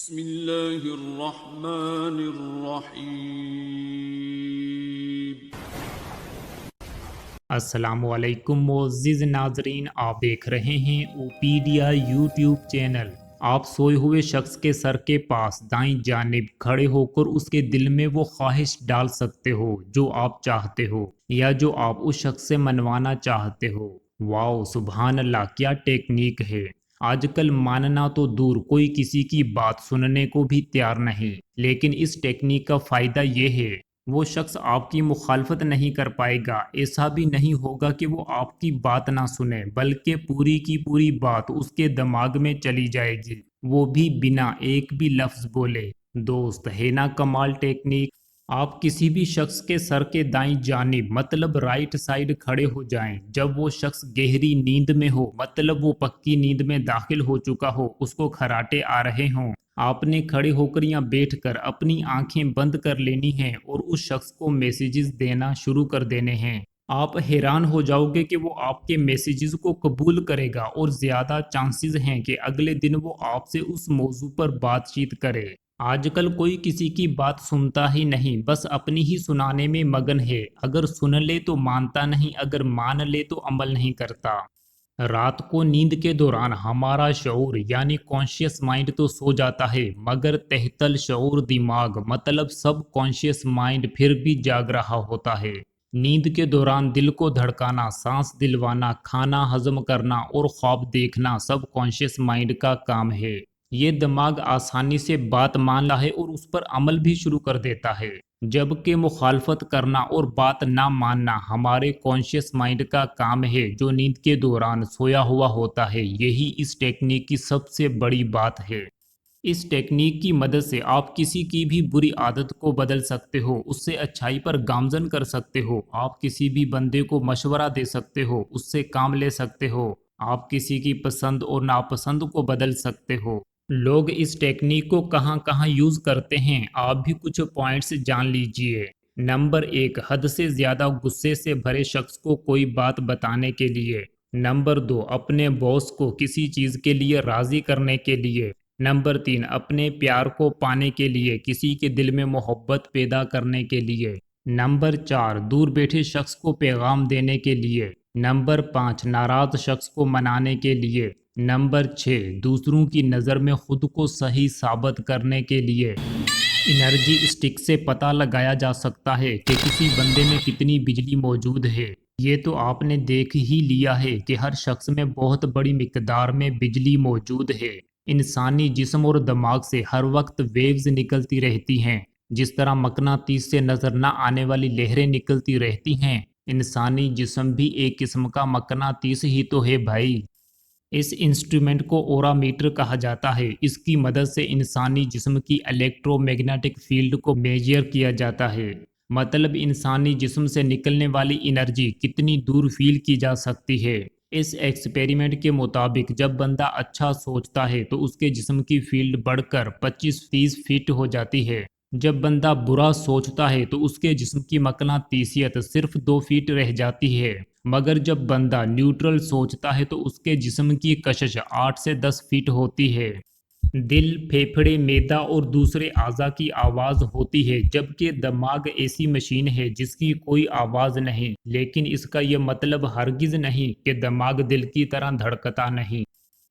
بسم اللہ الرحمن الرحیم۔ السلام علیکم معزز ناظرین، آپ دیکھ رہے ہیں اوپیڈیا یوٹیوب چینل۔ آپ سوئے ہوئے شخص کے سر کے پاس دائیں جانب کھڑے ہو کر اس کے دل میں وہ خواہش ڈال سکتے ہو جو آپ چاہتے ہو یا جو آپ اس شخص سے منوانا چاہتے ہو۔ واو، سبحان اللہ، کیا ٹیکنیک ہے! آج کل ماننا تو دور، کوئی کسی کی بات سننے کو بھی تیار نہیں، لیکن اس ٹیکنیک کا فائدہ یہ ہے وہ شخص آپ کی مخالفت نہیں کر پائے گا۔ ایسا بھی نہیں ہوگا کہ وہ آپ کی بات نہ سنے، بلکہ پوری کی پوری بات اس کے دماغ میں چلی جائے گی، وہ بھی بنا ایک بھی لفظ بولے۔ دوست، ہے نا کمال ٹیکنیک؟ آپ کسی بھی شخص کے سر کے دائیں جانب مطلب رائٹ سائڈ کھڑے ہو جائیں۔ جب وہ شخص گہری نیند میں ہو، مطلب وہ پکی نیند میں داخل ہو چکا ہو، اس کو کھراٹے آ رہے ہوں، آپ نے کھڑے ہو کر یا بیٹھ کر اپنی آنکھیں بند کر لینی ہیں اور اس شخص کو میسیجز دینا شروع کر دینے ہیں۔ آپ حیران ہو جاؤ گے کہ وہ آپ کے میسیجز کو قبول کرے گا اور زیادہ چانسز ہیں کہ اگلے دن وہ آپ سے اس موضوع پر بات چیت کرے۔ آج کل کوئی کسی کی بات سنتا ہی نہیں، بس اپنی ہی سنانے میں مگن ہے۔ اگر سن لے تو مانتا نہیں، اگر مان لے تو عمل نہیں کرتا۔ رات کو نیند کے دوران ہمارا شعور یعنی کانشیس مائنڈ تو سو جاتا ہے، مگر تحت الشعور دماغ مطلب سب کانشیس مائنڈ پھر بھی جاگ رہا ہوتا ہے۔ نیند کے دوران دل کو دھڑکانا، سانس دلوانا، کھانا ہضم کرنا اور خواب دیکھنا سب کانشیس مائنڈ کا کام ہے۔ یہ دماغ آسانی سے بات مانتا ہے اور اس پر عمل بھی شروع کر دیتا ہے، جبکہ مخالفت کرنا اور بات نہ ماننا ہمارے کانشیس مائنڈ کا کام ہے جو نیند کے دوران سویا ہوا ہوتا ہے۔ یہی اس ٹیکنیک کی سب سے بڑی بات ہے۔ اس ٹیکنیک کی مدد سے آپ کسی کی بھی بری عادت کو بدل سکتے ہو، اس سے اچھائی پر گامزن کر سکتے ہو، آپ کسی بھی بندے کو مشورہ دے سکتے ہو، اس سے کام لے سکتے ہو، آپ کسی کی پسند اور ناپسند کو بدل سکتے ہو۔ لوگ اس ٹیکنیک کو کہاں کہاں یوز کرتے ہیں، آپ بھی کچھ پوائنٹس جان لیجئے۔ نمبر 1، حد سے زیادہ غصے سے بھرے شخص کو کوئی بات بتانے کے لیے۔ نمبر 2، اپنے باس کو کسی چیز کے لیے راضی کرنے کے لیے۔ نمبر 3، اپنے پیار کو پانے کے لیے، کسی کے دل میں محبت پیدا کرنے کے لیے۔ نمبر 4، دور بیٹھے شخص کو پیغام دینے کے لیے۔ نمبر 5، ناراض شخص کو منانے کے لیے۔ نمبر 6، دوسروں کی نظر میں خود کو صحیح ثابت کرنے کے لیے۔ انرجی اسٹک سے پتہ لگایا جا سکتا ہے کہ کسی بندے میں کتنی بجلی موجود ہے۔ یہ تو آپ نے دیکھ ہی لیا ہے کہ ہر شخص میں بہت بڑی مقدار میں بجلی موجود ہے۔ انسانی جسم اور دماغ سے ہر وقت ویوز نکلتی رہتی ہیں، جس طرح مقناطیس سے نظر نہ آنے والی لہریں نکلتی رہتی ہیں۔ انسانی جسم بھی ایک قسم کا مقناطیس ہی تو ہے بھائی۔ اس انسٹرومنٹ کو اورا میٹر کہا جاتا ہے۔ اس کی مدد سے انسانی جسم کی الیکٹرو میگنیٹک فیلڈ کو میجر کیا جاتا ہے، مطلب انسانی جسم سے نکلنے والی انرجی کتنی دور فیل کی جا سکتی ہے۔ اس ایکسپیریمنٹ کے مطابق جب بندہ اچھا سوچتا ہے تو اس کے جسم کی فیلڈ بڑھ کر 25% ہو جاتی ہے۔ جب بندہ برا سوچتا ہے تو اس کے جسم کی مقناطیسیت صرف 2 فٹ رہ جاتی ہے، مگر جب بندہ نیوٹرل سوچتا ہے تو اس کے جسم کی کشش 8 سے 10 فٹ ہوتی ہے۔ دل، پھیپھڑے، معدہ اور دوسرے اعضاء کی آواز ہوتی ہے، جبکہ دماغ ایسی مشین ہے جس کی کوئی آواز نہیں، لیکن اس کا یہ مطلب ہرگز نہیں کہ دماغ دل کی طرح دھڑکتا نہیں۔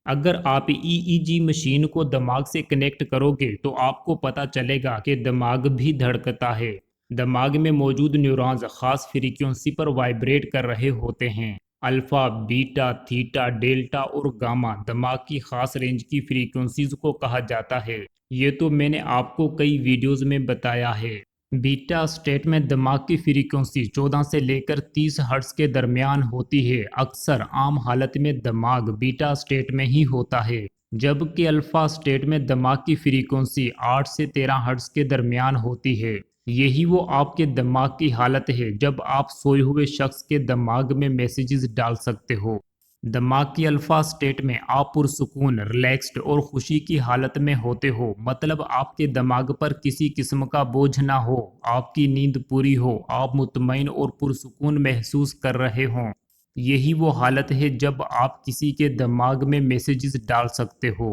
اگر آپ EEG مشین کو دماغ سے کنیکٹ کرو گے تو آپ کو پتہ چلے گا کہ دماغ بھی دھڑکتا ہے۔ دماغ میں موجود نیورونز خاص فریکوینسی پر وائبریٹ کر رہے ہوتے ہیں۔ الفا، بیٹا، تھیٹا، ڈیلٹا اور گاما دماغ کی خاص رینج کی فریکوینسیز کو کہا جاتا ہے۔ یہ تو میں نے آپ کو کئی ویڈیوز میں بتایا ہے۔ بیٹا اسٹیٹ میں دماغ کی فریکوینسی 14 سے لے کر 30 ہرٹز کے درمیان ہوتی ہے۔ اکثر عام حالت میں دماغ بیٹا اسٹیٹ میں ہی ہوتا ہے، جبکہ الفا اسٹیٹ میں دماغ کی فریکوینسی 8 سے 13 ہرٹز کے درمیان ہوتی ہے۔ یہی وہ آپ کے دماغ کی حالت ہے جب آپ سوئے ہوئے شخص کے دماغ میں میسیجز ڈال سکتے ہو۔ دماغ کی الفا اسٹیٹ میں آپ پرسکون، ریلیکسڈ اور خوشی کی حالت میں ہوتے ہو، مطلب آپ کے دماغ پر کسی قسم کا بوجھ نہ ہو، آپ کی نیند پوری ہو، آپ مطمئن اور پرسکون محسوس کر رہے ہوں۔ یہی وہ حالت ہے جب آپ کسی کے دماغ میں میسیجز ڈال سکتے ہو۔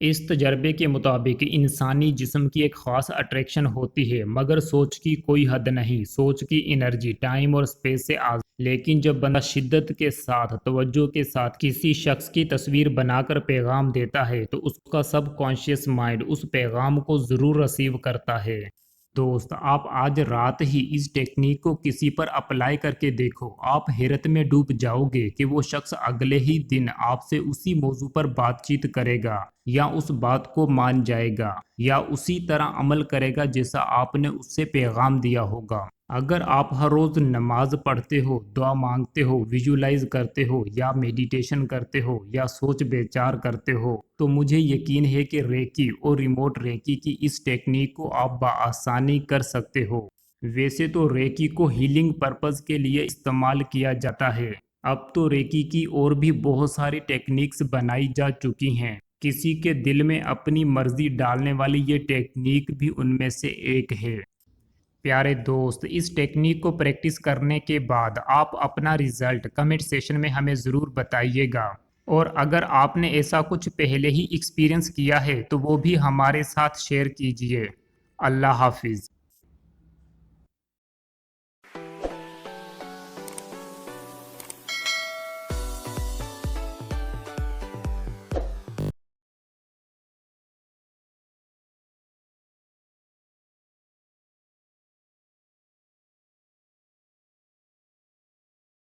اس تجربے کے مطابق انسانی جسم کی ایک خاص اٹریکشن ہوتی ہے، مگر سوچ کی کوئی حد نہیں، سوچ کی انرجی ٹائم اور اسپیس سے آزاد۔ لیکن جب بندہ شدت کے ساتھ توجہ کے ساتھ کسی شخص کی تصویر بنا کر پیغام دیتا ہے تو اس کا سب کانشیس مائنڈ اس پیغام کو ضرور ریسیو کرتا ہے۔ دوست، آپ آج رات ہی اس ٹیکنیک کو کسی پر اپلائی کر کے دیکھو، آپ حیرت میں ڈوب جاؤ گے کہ وہ شخص اگلے ہی دن آپ سے اسی موضوع پر بات چیت کرے گا، یا اس بات کو مان جائے گا، یا اسی طرح عمل کرے گا جیسا آپ نے اس سے پیغام دیا ہوگا۔ اگر آپ ہر روز نماز پڑھتے ہو، دعا مانگتے ہو، ویژولائز کرتے ہو، یا میڈیٹیشن کرتے ہو، یا سوچ بیچار کرتے ہو، تو مجھے یقین ہے کہ ریکی اور ریموٹ ریکی کی اس ٹیکنیک کو آپ بآسانی کر سکتے ہو۔ ویسے تو ریکی کو ہیلنگ پرپز کے لیے استعمال کیا جاتا ہے، اب تو ریکی کی اور بھی بہت ساری ٹیکنیکس بنائی جا چکی ہیں، کسی کے دل میں اپنی مرضی ڈالنے والی یہ ٹیکنیک بھی ان میں سے ایک ہے۔ پیارے دوست، اس ٹیکنیک کو پریکٹس کرنے کے بعد آپ اپنا رزلٹ کمنٹ سیشن میں ہمیں ضرور بتائیے گا، اور اگر آپ نے ایسا کچھ پہلے ہی ایکسپیرینس کیا ہے تو وہ بھی ہمارے ساتھ شیئر کیجیے۔ اللہ حافظ۔